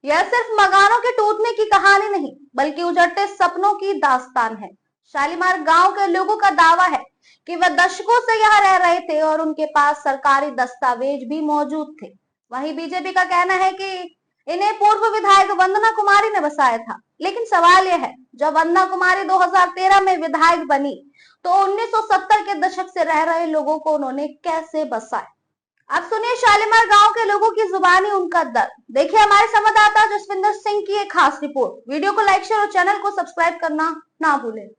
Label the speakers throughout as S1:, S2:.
S1: यह सिर्फ मकानों के टूटने की कहानी नहीं, बल्कि उजड़ते सपनों की दास्तान है। शालीमार गांव के लोगों का दावा है कि वह दशकों से यहाँ रह रहे थे और उनके पास सरकारी दस्तावेज भी मौजूद थे। वहीं बीजेपी का कहना है कि इन्हें पूर्व विधायक वंदना कुमारी ने बसाया था। लेकिन सवाल यह है, जब वंदना कुमारी 2013 में विधायक बनी, तो 1970 के दशक से रह रहे लोगों को उन्होंने कैसे बसाया? आप सुनिए शालीमार गांव के लोगों की जुबानी, उनका दर्द। देखिए हमारे संवाददाता जसविंदर सिंह की एक खास रिपोर्ट। वीडियो को लाइक, शेयर और चैनल को सब्सक्राइब करना ना भूलें।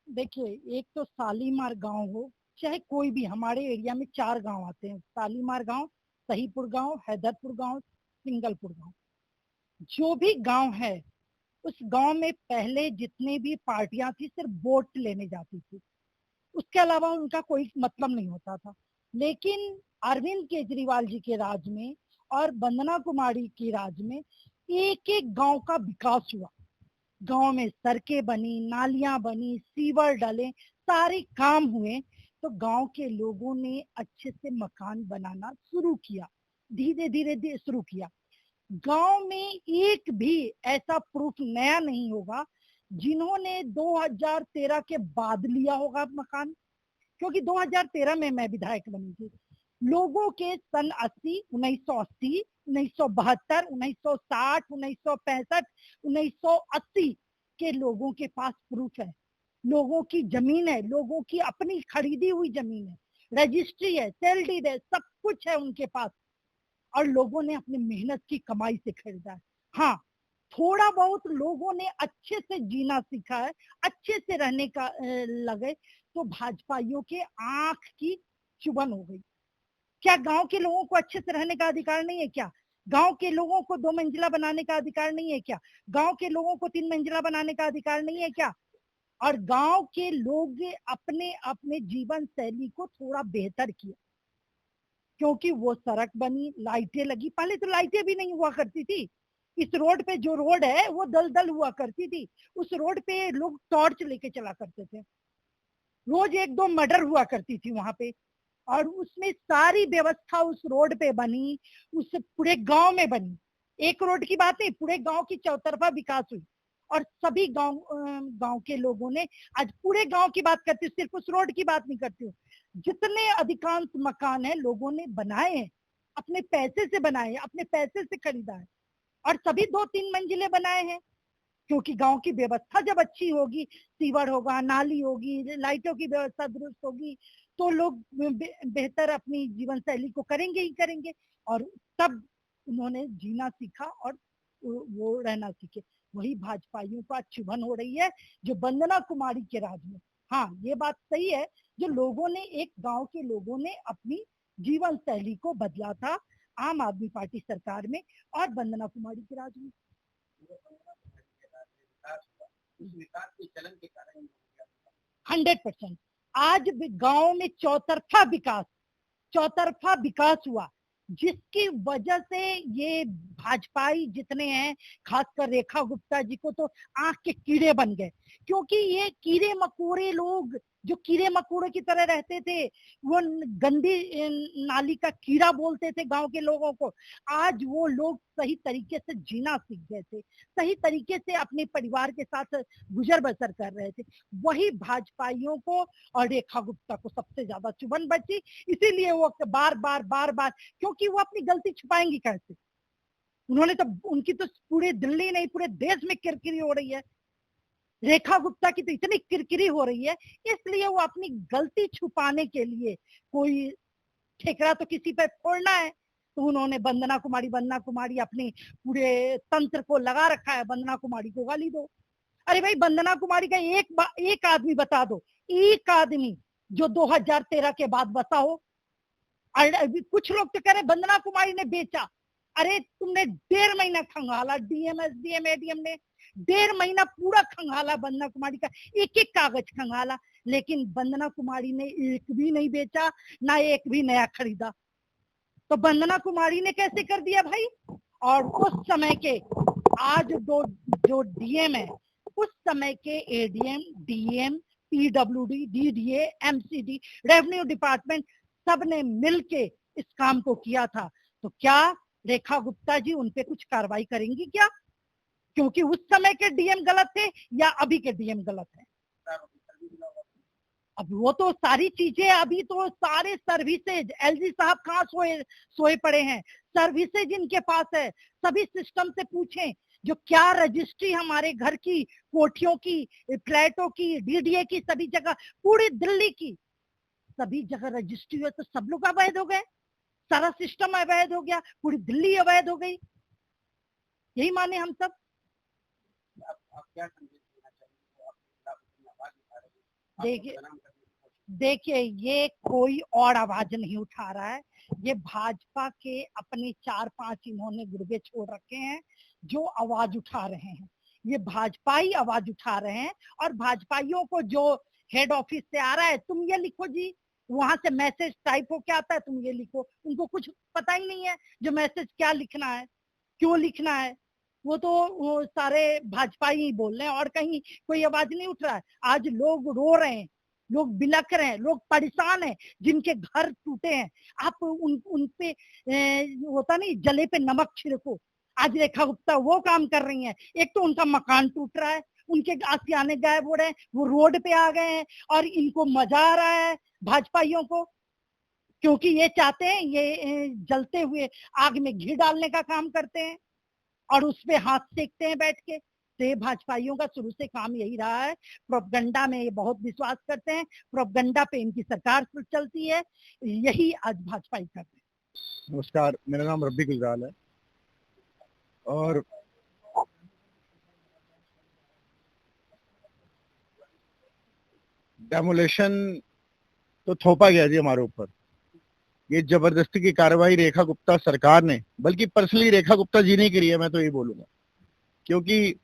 S2: देखिए, एक तो शालीमार गांव हो चाहे कोई भी, हमारे एरिया में 4 गांव आते हैं। शालीमार गांव, सहीपुर गांव, हैदरपुर गांव, सिंगलपुर गांव। जो भी गांव है, उस गांव में पहले जितने भी पार्टियां थी सिर्फ वोट लेने जाती थी, उसके अलावा उनका कोई मतलब नहीं होता था। लेकिन अरविंद केजरीवाल जी के राज में और वंदना कुमारी के राज में एक एक गांव का विकास हुआ। गांव में सड़कें बनी, नालियां बनी, सीवर डले, सारे काम हुए। तो गांव के लोगों ने अच्छे से मकान बनाना शुरू किया, धीरे धीरे शुरू किया। गांव में एक भी ऐसा प्रूफ नया नहीं होगा जिन्होंने 2013 के बाद लिया होगा मकान, क्योंकि 2013 में मैं विधायक बनी थी। लोगों के सन 80, 1980, 1972, 1960, 1965, 1980 के लोगों के पास प्रूफ है। लोगों की जमीन है, लोगों की अपनी खरीदी हुई जमीन है, रजिस्ट्री है, सेल डीड है, सब कुछ है उनके पास। और लोगों ने अपनी मेहनत की कमाई से खरीदा है। हाँ, थोड़ा बहुत लोगों ने अच्छे से जीना सीखा है, अच्छे से रहने का लगे, तो भाजपाइयों के आंख की चुभन हो गई। क्या गांव के लोगों को अच्छे से रहने का अधिकार नहीं है क्या? गांव के लोगों को 2 मंजिला बनाने का अधिकार नहीं है क्या? गांव के लोगों को 3 मंजिला बनाने का अधिकार नहीं है क्या? और गांव के लोग अपने अपने जीवन शैली को थोड़ा बेहतर किया, क्योंकि वो सड़क बनी, लाइटें लगी। पहले तो लाइटें भी नहीं हुआ करती थी। इस रोड पे, जो रोड है वो दलदल हुआ करती थी। उस रोड पे लोग टॉर्च लेके चला करते थे, रोज 1-2 मर्डर हुआ करती थी वहां पे। और उसमें सारी व्यवस्था उस रोड पे बनी, उस पूरे गांव में बनी। एक रोड की बात नहीं, पूरे गांव की चौतरफा विकास हुई। और सभी गांव के लोगों ने, आज पूरे गांव की बात करती हूँ, सिर्फ उस रोड की बात नहीं करती हूँ, जितने अधिकांश मकान है लोगों ने बनाए हैं, अपने पैसे से बनाए हैं, अपने पैसे से खरीदा है। और सभी 2-3 मंजिले बनाए हैं, क्योंकि गांव की व्यवस्था जब अच्छी होगी, सीवर होगा, नाली होगी, लाइटों की व्यवस्था दुरुस्त होगी, तो लोग बेहतर अपनी जीवन शैली को करेंगे ही करेंगे। और तब उन्होंने जीना सीखा और वो रहना सीखे। वही भाजपाइयों का चुभन हो रही है, जो वंदना कुमारी के राज में। हाँ, ये बात सही है, जो लोगों ने, एक गांव के लोगों ने अपनी जीवन शैली को बदला था आम आदमी पार्टी सरकार में और वंदना कुमारी के राज में। 100%। आज गांव में चौतरफा विकास हुआ, जिसकी वजह से ये भाजपाई जितने हैं, खासकर रेखा गुप्ता जी को तो आंख के कीड़े बन गए। क्योंकि ये कीड़े मकोड़े लोग, जो कीड़े मकोड़े की तरह रहते थे, वो गंदी नाली का कीड़ा बोलते थे गांव के लोगों को, आज वो लोग सही तरीके से जीना सीख गए थे, सही तरीके से अपने परिवार के साथ गुजर बसर कर रहे थे। वही भाजपाइयों को और रेखा गुप्ता को सबसे ज्यादा चुभन बची। इसीलिए वो बार बार, क्योंकि वो अपनी गलती छुपाएंगी कैसे? उन्होंने तो, उनकी तो पूरे दिल्ली नहीं पूरे देश में किरकिरी हो रही है। रेखा गुप्ता की तो इतनी किरकिरी हो रही है, इसलिए वो अपनी गलती छुपाने के लिए, कोई ठेकरा तो किसी पे फोड़ना है, तो उन्होंने वंदना कुमारी अपने पूरे तंत्र को लगा रखा है, वंदना कुमारी को गाली दो। अरे भाई, वंदना कुमारी का एक आदमी बता दो, एक आदमी जो 2013 के बाद बसा हो। कुछ लोग तो कह रहे वंदना कुमारी ने बेचा। अरे तुमने 1.5 महीना खंगाला, डीएम एसडीएम एडीएम ने 1.5 महीना पूरा खंगाला वंदना कुमारी का, एक एक कागज खंगाला, लेकिन वंदना कुमारी ने एक भी नहीं बेचा, ना एक भी नया खरीदा। तो वंदना कुमारी ने कैसे कर दिया भाई? और उस समय के आज जो डीएम है, उस समय के ADM, DM, PWD, DDA, MCD, revenue department, सब ने मिलके इस काम को किया था। तो क्या रेखा गुप्ता जी उन पे कुछ कार्रवाई करेंगी क्या? क्योंकि उस समय के डीएम गलत थे या अभी के डीएम गलत है? अब वो तो सारी चीजें, अभी तो सारे सर्विसेज, एलजी साहब कहाँ सोए सोए पड़े हैं, सर्विसेज इनके पास है। सभी सिस्टम से पूछें, जो क्या रजिस्ट्री हमारे घर की, कोठियों की, फ्लैटों की, डीडीए की, सभी जगह, पूरी दिल्ली की सभी जगह रजिस्ट्री है, तो सब लोग अवैध हो गए, सारा सिस्टम अवैध हो गया, पूरी दिल्ली अवैध हो गई। यही माने हम सब।
S3: आप क्या संदेश देना चाहेंगे?
S2: देखिए देखिए, ये कोई और आवाज नहीं उठा रहा है, ये भाजपा के अपने 4-5 इन्होंने गुर्गे छोड़ रखे हैं जो आवाज उठा रहे हैं। ये भाजपा ही आवाज उठा रहे हैं, और भाजपाइयों को जो हेड ऑफिस से आ रहा है, तुम ये लिखो जी, वहां से मैसेज टाइप हो क्या आता है, तुम ये लिखो, उनको कुछ पता ही नहीं है जो मैसेज क्या लिखना है, क्यों लिखना है। वो सारे भाजपा ही बोल रहे हैं, और कहीं कोई आवाज नहीं उठ रहा है। आज लोग रो रहे हैं, लोग बिलख रहे हैं, लोग परेशान हैं, जिनके घर टूटे हैं। आप उन पे होता नहीं, जले पे नमक छिड़को। आज रेखा गुप्ता वो काम कर रही हैं। एक तो उनका मकान टूट रहा है, उनके आशियाने गायब हो रहे हैं, वो रोड पे आ गए हैं, और इनको मजा आ रहा है भाजपाइयों को, क्योंकि ये चाहते हैं, ये जलते हुए आग में घी डालने का काम करते हैं और उस पे हाथ सेकते हैं बैठ के। तो ये भाजपाइयों का शुरू से काम यही रहा है। प्रोपगंडा में ये बहुत विश्वास करते हैं, प्रोपगंडा पे इनकी सरकार चलती है, यही आज भाजपाई कर रहे हैं।
S3: नमस्कार, मेरा नाम रब्बी गुजराल है और डेमोलेशन तो थोपा गया जी हमारे ऊपर। ये जबरदस्ती की कार्रवाई रेखा गुप्ता सरकार ने, बल्कि पर्सनली रेखा गुप्ता जी ने करी है, मैं तो यही बोलूंगा। क्योंकि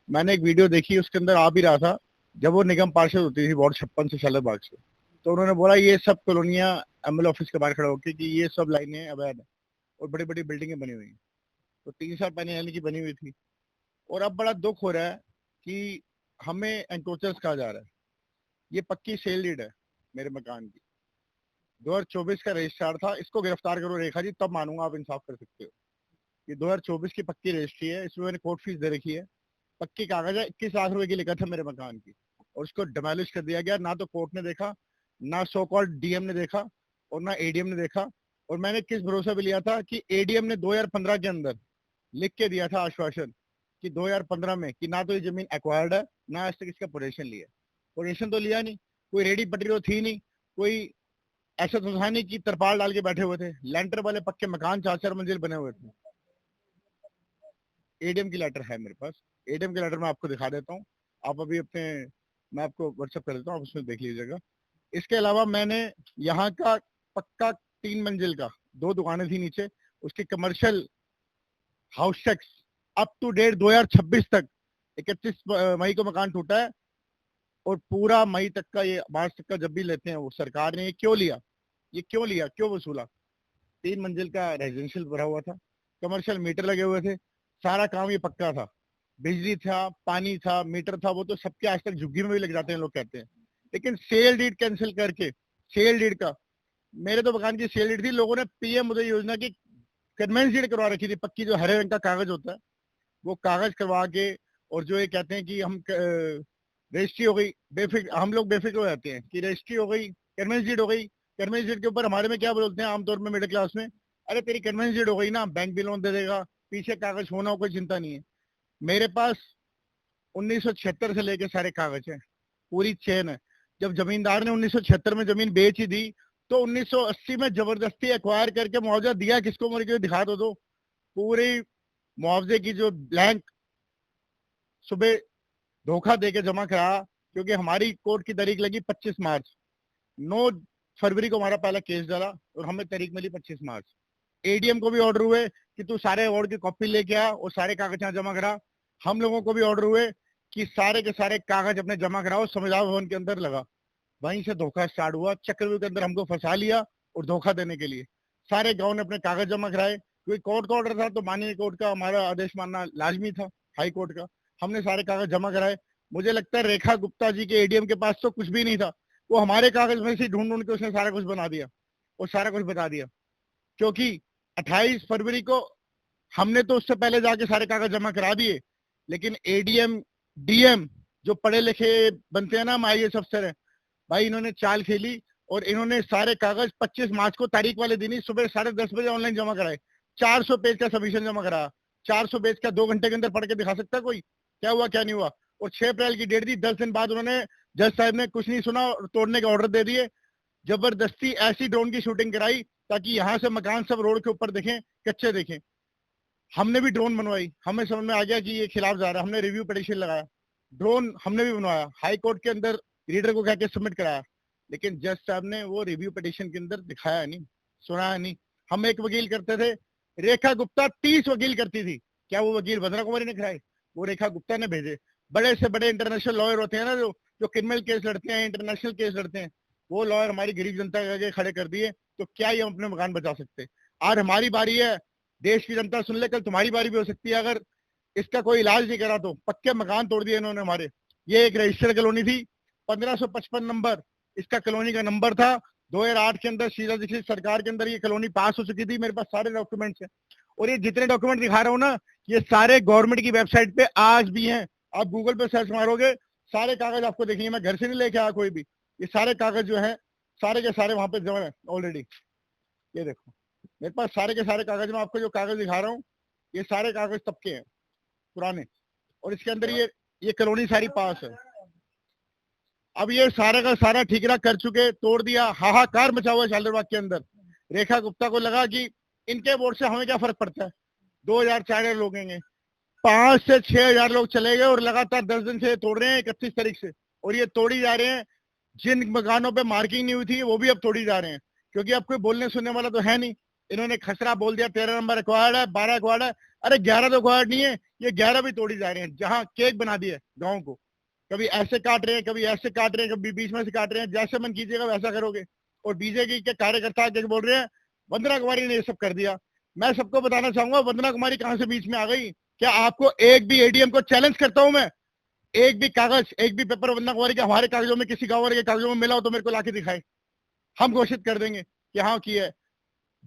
S3: मैंने एक वीडियो देखी, उसके अंदर आ भी रहा था, जब वो निगम पार्षद होती थी वार्ड 56 से शालाबाग से, तो उन्होंने बोला ये सब कॉलोनियां एमएलए ऑफिस के बाहर खड़ा होकर कि ये सब लाइनें अवैध है और बड़ी बड़ी बिल्डिंगें बनी हुई हैं। तो 3 साल पहले यानी कि बनी हुई थी, और अब बड़ा दुख हो रहा है कि हमें एनक्रोचर्स कहा जा रहा है। ये पक्की सेल डीड है मेरे मकान की, 2024 का रजिस्ट्रार था, इसको गिरफ्तार करो रेखा जी, तब मानूंगा आप इंसाफ कर सकते हो। ये 2024 की पक्की रजिस्ट्री है, इसमें मैंने कोर्ट फीस दे रखी है, पक्की कागज है, 21 लाख रुपए की लिखत है मेरे मकान की, और उसको डिमोलिश कर दिया गया। ना तो कोर्ट ने देखा, ना सो कॉल्ड डीएम ने देखा, और ना एडीएम ने देखा। और मैंने किस भरोसे पे लिया था कि एडीएम ने 2015 के अंदर लिख के दिया था आश्वासन कि 2015 में कि ना तो ये जमीन एक्वायर्ड है, ना आज तक इसका पोजेशन लिया। पोजेशन तो लिया नहीं, कोई रेडी पटरी तो थी नहीं, कोई ऐसा तो था नहीं कि तरपाल डाल के बैठे हुए थे। लेंटर वाले पक्के मकान 4-4 मंजिल बने हुए थे। एडीएम की लेटर है मेरे पास, एडीएम की लेटर मैं आपको दिखा देता हूँ। आप अभी मैं आपको व्हाट्सएप कर देता हूँ, आप उसमें देख लीजिएगा। इसके अलावा मैंने यहाँ का पक्का 3 मंजिल का, 2 दुकानें थी नीचे, उसकी commercial house tax up to date 2026 तक, 31 मई को मकान टूटा है, और पूरा मई तक का, ये मार्च तक का जब भी लेते हैं वो सरकार ने ये क्यों लिया, क्यों वसूला। 3 मंजिल का रेजिडेंशियल भरा हुआ था, कमर्शियल मीटर लगे हुए थे, सारा काम ये पक्का था, बिजली था, पानी था, मीटर था, वो तो सबके आज तक झुग्गी में भी लग जाते हैं लोग कहते हैं। लेकिन सेल डीड कैंसिल करके, सेल डीड का, मेरे तो मकान की सेल डीड थी, लोगों ने पीएम उदय योजना की कन्वेंस डीड करवा रखी थी, पक्की जो हरे रंग का कागज होता है, वो कागज करवा के, और जो ये कहते हैं कि हम रजिस्ट्री हो गई, बेफिक्र, हम लोग बेफिक्र हो जाते हैं कि रजिस्ट्री हो गई, कन्वेंस डीड हो गई। कन्वेंस डीड के ऊपर हमारे में क्या बोलते हैं आमतौर में मिडिल क्लास में, अरे तेरी कन्वेंस डीड हो गई ना, बैंक भी लोन दे देगा, पीछे कागज होना हो कोई चिंता नहीं है। मेरे पास 1976 से लेके सारे कागज हैं, पूरी चेन है। जब जमींदार ने 1976 में जमीन बेच ही दी, तो 1980 में जबरदस्ती एक्वायर करके मुआवजा दिया किसको, मुझे दिखा दो। पूरी मुआवजे की जो ब्लैंक सुबह धोखा देके जमा करा, क्योंकि हमारी कोर्ट की तारीख लगी 25 मार्च, 9 फरवरी को हमारा पहला केस डाला और हमें तारीख मिली 25 मार्च। एडीएम को भी ऑर्डर हुए कि तू सारे अवार्ड की कॉपी लेके आ और सारे कागज यहाँ जमा करा। हम लोगों को भी ऑर्डर हुए कि सारे के सारे कागज अपने जमा कराओ, संविधान भवन के अंदर लगा। वहीं से धोखा स्टार्ट हुआ, चक्रव्यूह के अंदर हमको फंसा लिया और धोखा देने के लिए सारे गाँव ने अपने कागज जमा कराए, क्योंकि कोर्ट का ऑर्डर था, तो माननीय कोर्ट का हमारा आदेश मानना लाजमी था, हाई कोर्ट का। हमने सारे कागज जमा कराए। मुझे लगता है रेखा गुप्ता जी के एडीएम के पास तो कुछ भी नहीं था, वो हमारे कागज में से ढूंढ के उसने सारा कुछ बना दिया और सारा कुछ बता दिया। क्योंकि 28 फरवरी को हमने तो उससे पहले जाके सारे कागज जमा करा दिए, लेकिन एडीएम डीएम जो पढ़े लिखे बनते हैं ना, IAS अफसर है भाई, इन्होंने चाल खेली और इन्होंने सारे कागज 25 मार्च को तारीख वाले दिन ही सुबह 10:30 बजे ऑनलाइन जमा कराए। 400 पेज का सबमिशन जमा कराया। 400 पेज का 2 घंटे के अंदर पढ़ के दिखा सकता है कोई क्या हुआ क्या नहीं हुआ? और 6 अप्रैल की डेट दी, 10 दिन बाद उन्होंने, जज साहब ने कुछ नहीं सुना और तोड़ने के ऑर्डर दे दिए। जबरदस्ती ऐसी ड्रोन की शूटिंग कराई ताकि यहाँ से मकान सब रोड के ऊपर दिखें, कच्चे दिखें। हमने भी ड्रोन बनवाई, हमें समझ में आ गया कि ये खिलाफ जा रहा है, हमने रिव्यू पिटीशन लगाया, ड्रोन हमने भी बनवाया, हाई कोर्ट के अंदर रीडर को कह के सबमिट कराया, लेकिन जज साहब ने वो रिव्यू पिटीशन के अंदर दिखाया नहीं, सुनाया नहीं। हम एक वकील करते थे, रेखा गुप्ता 30 वकील करती थी, क्या वो वकील वंदना कुमारी ने कराए? वो रेखा गुप्ता ने भेजे। बड़े से बड़े इंटरनेशनल लॉयर होते हैं ना, जो क्रिमिनल केस लड़ते हैं, इंटरनेशनल केस लड़ते हैं, वो लॉयर हमारी गरीब जनता के आगे खड़े कर दिए, तो क्या ये हम अपने मकान बचा सकते? आज हमारी बारी है, देश की जनता सुन ले, कल तुम्हारी बारी भी हो सकती है। अगर इसका कोई इलाज नहीं करा तो पक्के मकान तोड़ दिए इन्होंने हमारे। ये एक रजिस्टर्ड कॉलोनी थी, 1555 नंबर इसका कॉलोनी का नंबर था। 2008 के अंदर शीला दीक्षित सरकार के अंदर ये कॉलोनी पास हो चुकी थी, मेरे पास सारे डॉक्यूमेंट्स हैं। और ये जितने डॉक्यूमेंट दिखा रहा हूँ ना, ये सारे गवर्नमेंट की वेबसाइट पे आज भी हैं। आप गूगल पे सर्च मारोगे, सारे कागज आपको देखेंगे, मैं घर से नहीं लेके आया कोई भी, ये सारे कागज जो है सारे के सारे वहां पे जमा है ऑलरेडी। ये देखो मेरे पास सारे के सारे कागज, में आपको जो कागज दिखा रहा हूँ ये सारे कागज तब के हैं, पुराने। और इसके अंदर ये कॉलोनी सारी पास है। अब ये सारा का सारा ठिकरा कर चुके, तोड़ दिया, हाहाकार मचा हुआ शालीमार के अंदर। रेखा गुप्ता को लगा कि इनके वोट से हमें क्या फर्क पड़ता है, 2000-4000 लोग हैं, 5 से 6000 लोग चले गए और लगातार 10 दिन से तोड़ रहे हैं, 31 तारीख से, और ये तोड़ी जा रहे हैं। जिन मकानों पे मार्किंग नहीं हुई थी वो भी अब तोड़ी जा रहे हैं, क्योंकि अब कोई बोलने सुनने वाला तो है नहीं। इन्होंने खसरा बोल दिया, 13 नंबर एक्वायर्ड है, 12 एक्वायर्ड है, अरे 11 तो एक्वायर्ड नहीं है, ये 11 भी तोड़ी जा रहे हैं। जहां केक बना दिए गाँव को, कभी ऐसे काट रहे हैं, कभी ऐसे काट रहे हैं, कभी बीच में से काट रहे हैं, जैसे मन कीजिएगा वैसा करोगे। और बीजेपी के कार्यकर्ता के बोल रहे हैं वंदना कुमारी ने ये सब कर दिया। मैं सबको बताना चाहूंगा, वंदना कुमारी कहां से बीच में आ गई? क्या आपको एक भी एडीएम को चैलेंज करता हूं मैं, एक भी कागज, एक भी पेपर वंदना कुमारी के हमारे कागजों में, किसी गाँव वाले के कागजों में मिला हो तो मेरे को लाके दिखाए, हम घोषित कर देंगे कि हाँ की है।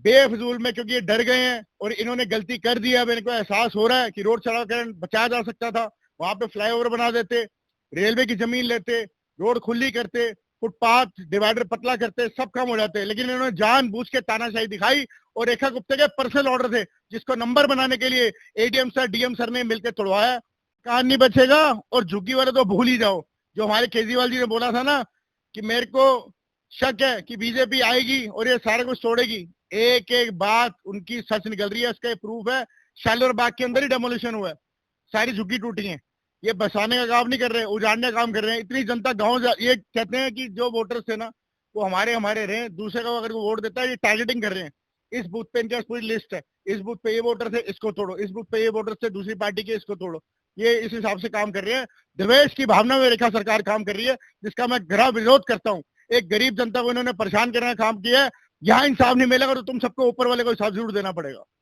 S3: बेफजूल में, क्योंकि ये डर गए हैं और इन्होंने गलती कर दी है। अब इनको एहसास हो रहा है कि रोड चौड़ाकरण बचाया जा सकता था, वहां पे फ्लाईओवर बना देते, रेलवे की जमीन लेते, रोड खुली करते, फुटपाथ डिवाइडर पतला करते, सब काम हो जाते, लेकिन इन्होंने जानबूझ के तानाशाही दिखाई। और रेखा गुप्ता के पर्सनल ऑर्डर थे, जिसको नंबर बनाने के लिए एडीएम सर डीएम सर ने मिलकर तोड़वाया। कान नहीं बचेगा। और झुग्गी वाले तो भूल ही जाओ, जो हमारे केजरीवाल जी ने बोला था ना कि मेरे को शक है कि बीजेपी आएगी और ये सारा कुछ तोड़ेगी, एक एक बात उनकी सच निकल रही है। इसका प्रूफ है, शालीमार बाग के अंदर ही डेमोलिशन हुआ है, सारी झुग्गी टूटी है। ये बसाने का काम नहीं कर रहे, उजाड़ने का काम कर रहे हैं। इतनी जनता गाँव, ये कहते हैं कि जो वोटर्स थे ना वो हमारे रहे, दूसरे का अगर वो वोट देता है, ये टारगेटिंग कर रहे हैं। इस बूथ पे इनके पास पूरी लिस्ट है, इस बूथ पे ये वोटर थे, इसको तोड़ो, इस बूथ पे ये वोटर थे दूसरी पार्टी के, इसको तोड़ो। ये इस हिसाब से काम कर रहे हैं। द्वेष की भावना में रेखा सरकार काम कर रही है, जिसका मैं गहरा विरोध करता हूँ। एक गरीब जनता को इन्होंने परेशान करने का काम किया है। यहाँ इंसाफ नहीं मिलेगा तो तुम सबको ऊपर वाले को हिसाब जरूर देना पड़ेगा।